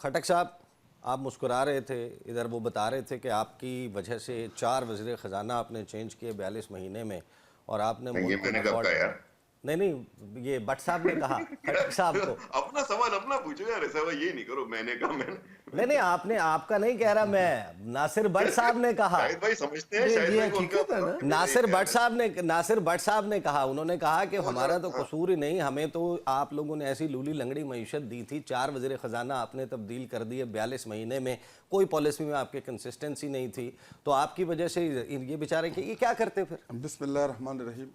खटक साहब, आप मुस्कुरा रहे थे, इधर वो बता रहे थे कि आपकी वजह से 4 वज़ीर ख़जाना आपने चेंज किए 42 महीने में और आपने ये मुल्क को मैंने कब अफोर्ड। कहा यार? नहीं, ये भट्ट साहब ने कहा, खटक साहब को। अपना सवाल अपना पूछो यार, ऐसा ये नहीं करो मैंने कहा नहीं, आपने, आपका नहीं कह रहा मैं, नासिर भट्ट साहब ने कहा। शाहिद भाई समझते हैं, ये शाहिद भाई को उनका हकीकत है ना। नासिर भट्ट साहब ने कहा, उन्होंने कहा कि हमारा तो कसूर ही नहीं, हमें तो आप लोगों ने ऐसी लूली लंगड़ी मईशत दी थी, 4 वज़ीर ख़जाना आपने तब्दील कर दिए 42 महीने में, कोई पॉलिसी में आपके कंसिस्टेंसी नहीं थी, तो आपकी वजह से ये बेचारे कि ये क्या करते फिर। बिस्मिल्लाहिर्रहमानिर्रहीम।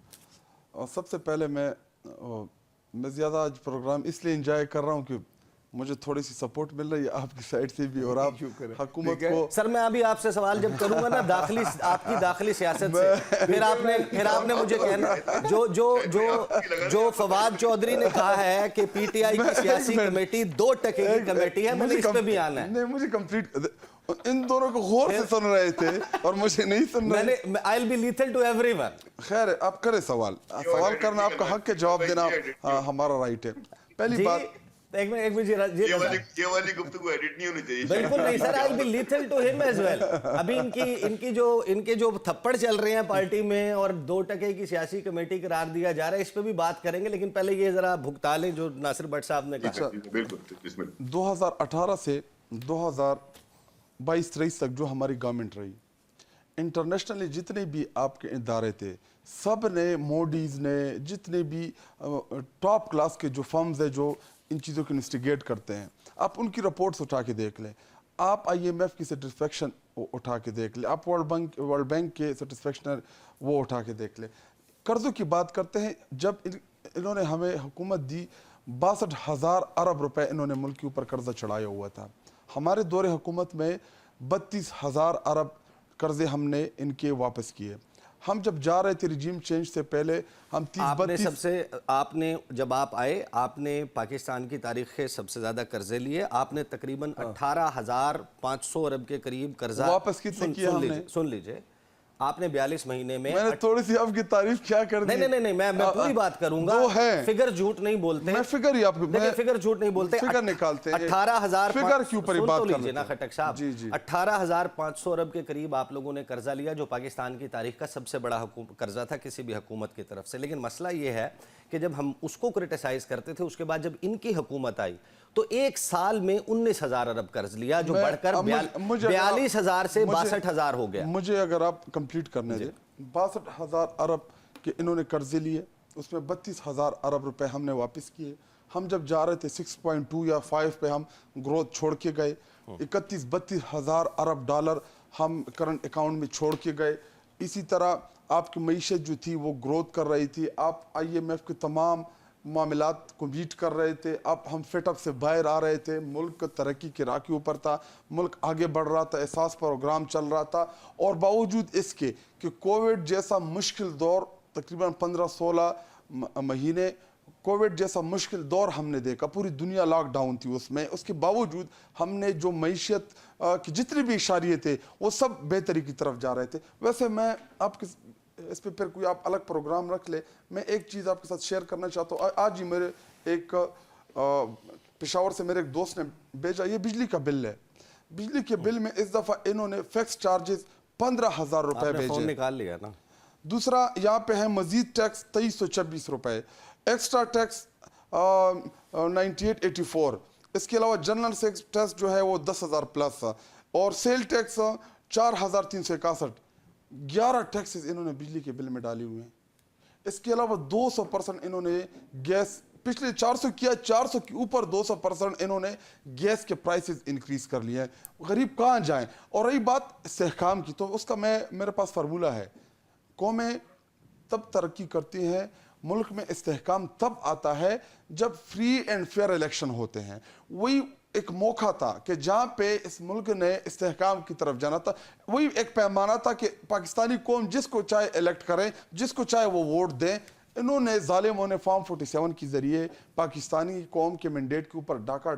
और सबसे पहले मैं ज़्यादा आज प्रोग्राम इसलिए एंजॉय कर रहा हूँ कि मुझे थोड़ी सी सपोर्ट मिल रही है आपकी साइड से भी, और आप हुकूमत को। सर मैं अभी आपसे सवाल जब करूंगा ना आपकी दाखिली सियासत से, फिर आपने मुझे कहना, जो फवाद चौधरी ने कहा है कि पीटीआई की सियासी कमेटी 2% की कमेटी है, मैंने इस पे भी आना है। नहीं, मुझे कंप्लीट, इन दोनों को गौर से सुन रहे थे और मुझे नहीं सुन रहे। I will be lethal to everyone. खैर, आप करें सवाल करना आपका हक है, जवाब देना हमारा राइट है। पहली बात, एक मिनट ये वाली गुफ्तगू एडिट नहीं होनी चाहिए। बिल्कुल नहीं sir, I will be lethal to him as well. अभी इनके जो थप्पड़ चल रहे हैं पार्टी में और 2% की सियासी कमेटी करार दिया जा रहा है, इस पे भी बात करेंगे, लेकिन पहले ये जरा भुगता लें जो नासिर भट्ट साहब ने कहा। बिल्कुल। 2018 से 2022-23 तक जो हमारी गवर्नमेंट रही, इंटरनेशनली जितने भी आपके इदारे थे, सब ने, मोडीज ने, जितने भी टॉप क्लास के जो फर्म्स है जो इन चीज़ों को इन्वेस्टिगेट करते हैं, आप उनकी रिपोर्ट्स उठा के देख लें, आप IMF की सेटिस्फेक्शन उठा के देख लें, आप वर्ल्ड बैंक के सेटिस्फेक्शन वो उठा के देख लें। कर्ज़ों की बात करते हैं, जब इन्होंने हमें हुकूमत दी 62,000 अरब रुपए इन्होंने मुल्क के ऊपर कर्जा चढ़ाया हुआ था। हमारे दौरे हुकूमत में 32,000 अरब कर्जे हमने इनके वापस किए। हम जब जा रहे थे रिजीम चेंज से पहले, हम 30-32 आपने जब आप आए, आपने पाकिस्तान की तारीख के सबसे ज्यादा कर्जे लिए, आपने तकरीबन 18,500 अरब के करीब कर्जा वापस कितने किया हमने? सुन लीजिए, आपने 42 महीने में, मैंने थोड़ी सी आपकी तारीफ क्या कर दी? नहीं, मैं पूरी बात करूंगा। फिगर झूठ नहीं बोलते, मैं फिगर ही आपको, फिगर झूठ नहीं बोलते, फिगर निकालते हैं। 18,000 फिगर के ऊपर बात कर लीजिए ना खटक साहब। 18,500 अरब के करीब आप लोगों ने कर्जा लिया, जो पाकिस्तान की तारीख का सबसे बड़ा कर्जा था किसी भी हुकूमत की तरफ से। लेकिन मसला ये है कि जब हम उसको क्रिटिसाइज करते थे, उसके बाद जब इनकी हुकूमत आई तो एक साल में 19,000 अरब कर्ज लिया, जो बढ़कर 42,000 से 62,000 हो गया। मुझे अगर आप कंप्लीट करने दें, 62,000 अरब के इन्होंने कर्जे लिए, उसमें 32,000 अरब रुपए हमने वापस किए। हम जब जा रहे थे 6.2 या 5 पे हम ग्रोथ छोड़ के गए। 31-32,000 अरब डॉलर हम करंट अकाउंट में छोड़ के गए। इसी तरह आपकी मईशत जो थी वो ग्रोथ कर रही थी, आप IMF के तमाम मामलात को बीट कर रहे थे, अब हम फिटअप से बाहर आ रहे थे, मुल्क तरक्की की राह के ऊपर था, मुल्क आगे बढ़ रहा था, एहसास प्रोग्राम चल रहा था। और बावजूद इसके कि कोविड जैसा मुश्किल दौर, तकरीबन 15-16 महीने कोविड जैसा मुश्किल दौर हमने देखा, पूरी दुनिया लॉकडाउन थी उसमें, उसके बावजूद हमने जो मईशत की जितने भी इशारे थे वो सब बेहतरी की तरफ जा रहे थे। वैसे मैं आपके इस पे फिर कोई आप अलग प्रोग्राम रख ले, मैं एक चीज़ आपके साथ शेयर करना चाहता हूँ। आज ही मेरे एक पेशावर से मेरे एक दोस्त ने भेजा, ये बिजली का बिल है। बिजली के बिल में इस दफ़ा इन्होंने फिक्स चार्जेस 15,000 रुपए भेजे, निकाल लिया ना। दूसरा यहाँ पे है मजीद टैक्स 2326 रुपए, एक्स्ट्रा टैक्स 9884, इसके अलावा जनरल टैक्स जो है वो 10,000 प्लस, और सेल टैक्स 4,361, 11 टैक्सेस इन्होंने बिजली के बिल में डाली हुए हैं। इसके अलावा 200% इन्होंने गैस, पिछले 400 किया, 400 के ऊपर 200% इन्होंने गैस के प्राइसेस इंक्रीज कर लिए हैं। गरीब कहाँ जाएं? और रही बात इस्तेहकाम की, तो उसका मेरे पास फार्मूला है। कौमें तब तरक्की करती हैं, मुल्क में इस्तेहकाम तब आता है जब फ्री एंड फेयर इलेक्शन होते हैं। वही एक मौका था कि जहाँ पे इस मुल्क ने इस्तेहकाम की तरफ जाना था, वही एक पैमाना था कि पाकिस्तानी कौम जिसको चाहे इलेक्ट करें, जिसको चाहे वो वोट दें। इन्होंने जालिमों ने फॉर्म 47 के जरिए पाकिस्तानी कौम के मैंडेट के ऊपर डाका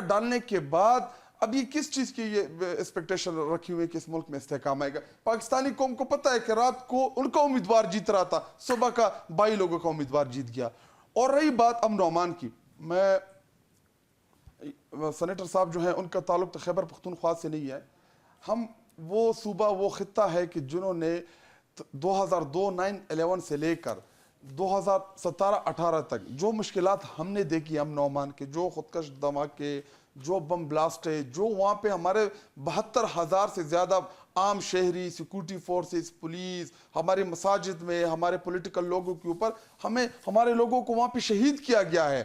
डालने के बाद अब ये किस चीज़ की ये एक्सपेक्टेशन रखी हुई है कि इस मुल्क में इस्तेहकाम आएगा? पाकिस्तानी कौम को पता है कि रात को उनका उम्मीदवार जीत रहा था, सुबह का 22 लोगों का उम्मीदवार जीत गया। और रही बात अमन अमान की, मैं سینیٹر صاحب جو ہیں ان کا تعلق تو خیبر پختونخوا سے نہیں ہے. ہم وہ صوبہ وہ خطہ ہے کہ جنہوں نے 2002 9/11 سے لے کر 2017-18 تک جو مشکلات ہم نے دیکھی ہم نعمان کے, جو خودکش دھماکے, جو بم بلاسٹ ہے, جو وہاں پہ ہمارے 72,000 سے زیادہ عام شہری, سیکورٹی فورسز, پولیس, ہمارے مساجد میں ہمارے پولیٹیکل لوگوں کے اوپر ہمارے لوگوں کو وہاں پہ شہید کیا گیا ہے.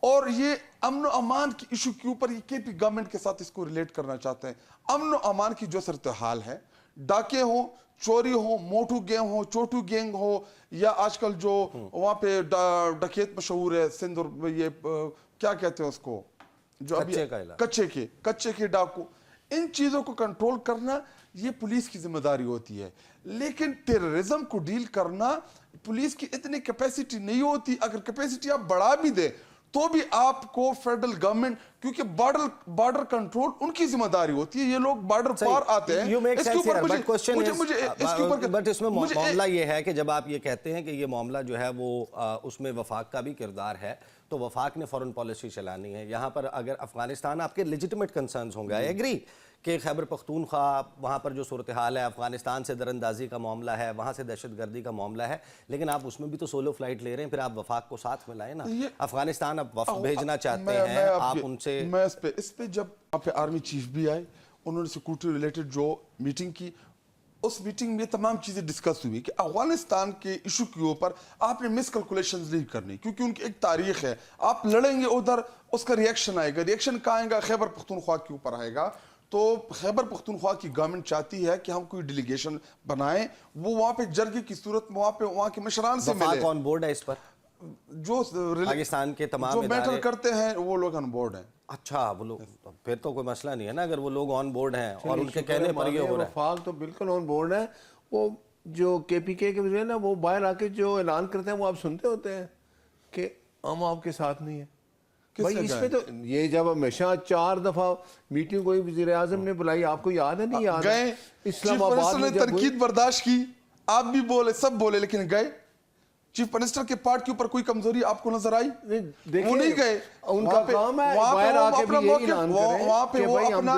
اور یہ امن و امان کی ایشو کے اوپر یہ کے پی گورنمنٹ کے ساتھ اس کو ریلیٹ کرنا چاہتے ہیں. امن و امان کی جو صورتحال ہے, ڈاکے ہوں, چوری ہو, موٹو گینگ ہو, چوٹو گینگ ہو, یا آج کل جو وہاں پہ ڈکیت مشہور ہے سندھ, یہ کیا کہتے ہیں اس کو, جو ابھی کچے کے ڈاکو, ان چیزوں کو کنٹرول کرنا یہ پولیس کی ذمہ داری ہوتی ہے. لیکن ٹیررزم کو ڈیل کرنا پولیس کی اتنی کیپیسٹی نہیں ہوتی. اگر کیپیسٹی آپ بڑھا بھی دیں تو بھی آپ کو فیڈرل گورنمنٹ, کیونکہ بارڈر کنٹرول ان کی ذمہ داری ہوتی ہے. یہ لوگ بارڈر پار آتے ہیں. بٹ اس میں معاملہ یہ ہے کہ جب آپ یہ کہتے ہیں کہ یہ معاملہ جو ہے وہ اس میں وفاق کا بھی کردار ہے, تو وفاق نے فورن پالیسی چلانی ہے. یہاں پر اگر افغانستان, آپ کے لیجٹمیٹ کنسرنز ہوں گے, آئی ایگری کہ خیبر پختونخوا وہاں پر جو صورتحال ہے, افغانستان سے در اندازی کا معاملہ ہے, وہاں سے دہشت گردی کا معاملہ ہے, لیکن آپ اس میں بھی تو سولو فلائٹ لے رہے ہیں, پھر آپ وفاق کو ساتھ میں لائیں نا. افغانستان اب وفد بھیجنا چاہتے ہیں, آپ ان سے میں اس پہ جب آپ پہ آرمی چیف بھی آئے, انہوں نے سیکورٹی ریلیٹڈ جو میٹنگ کی, اس میٹنگ میں تمام چیزیں ڈسکس ہوئی کہ افغانستان کے ایشو کے اوپر آپ نے مس کیلکولیشنز نہیں کرنی, کیونکہ ان کی ایک تاریخ ہے. آپ لڑیں گے ادھر, اس کا ریئیکشن آئے گا. ریئیکشن کہاں آئے گا؟ خیبر پختونخوا کے اوپر آئے گا. تو خیبر پختونخوا کی گورنمنٹ چاہتی ہے کہ ہم کوئی ڈیلیگیشن بنائیں, وہ وہاں پہ جرگے کی صورت میں وہاں کے مشران سے ملے. وفاق آن بورڈ ہے اس پر؟ جو پاکستان کے تمام جو میٹر کرتے ہیں وہ لوگ آن بورڈ ہیں. اچھا, وہ لوگ, پھر تو کوئی مسئلہ نہیں ہے نا اگر وہ لوگ آن بورڈ ہیں اور ان کے کہنے پر یہ ہو رہا ہے. وفاق تو بالکل آن بورڈ ہے. وہ جو کے پی کے وزیر نا, وہ باہر آ کے جو اعلان کرتے ہیں وہ آپ سنتے ہوتے ہیں کہ ہم آپ کے ساتھ نہیں ہیں. بھائی اس پہ تو یہ جب ہمیشہ 4 دفعہ میٹنگ کوئی وزیر اعظم نے بلائی, آپ کو یاد ہے نہیں یاد؟ گئے, اسلام آباد میں تنقید برداشت کی, آپ بھی بولے, سب بولے, لیکن گئے. چیف منسٹر کے پارٹ کے اوپر کوئی کمزوری آپ کو نظر آئی؟ وہ نہیں گئے. ان کا کام ہے باہر آ کے بھی یہی اعلان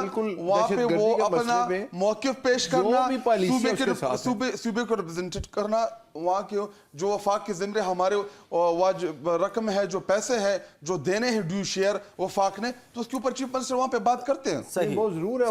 کریں وہاں پہ وہ اپنا موقف پیش کرنا, صوبے کو ریپرزینٹ کرنا, وہاں کے جو وفاق کے ذمے ہمارے رقم ہے, جو پیسے ہے جو دینے ہیں ڈیو شیئر وفاق نے, تو اس کے اوپر چیف منسٹر وہاں پہ بات کرتے ہیں. وہ ضرور ہے.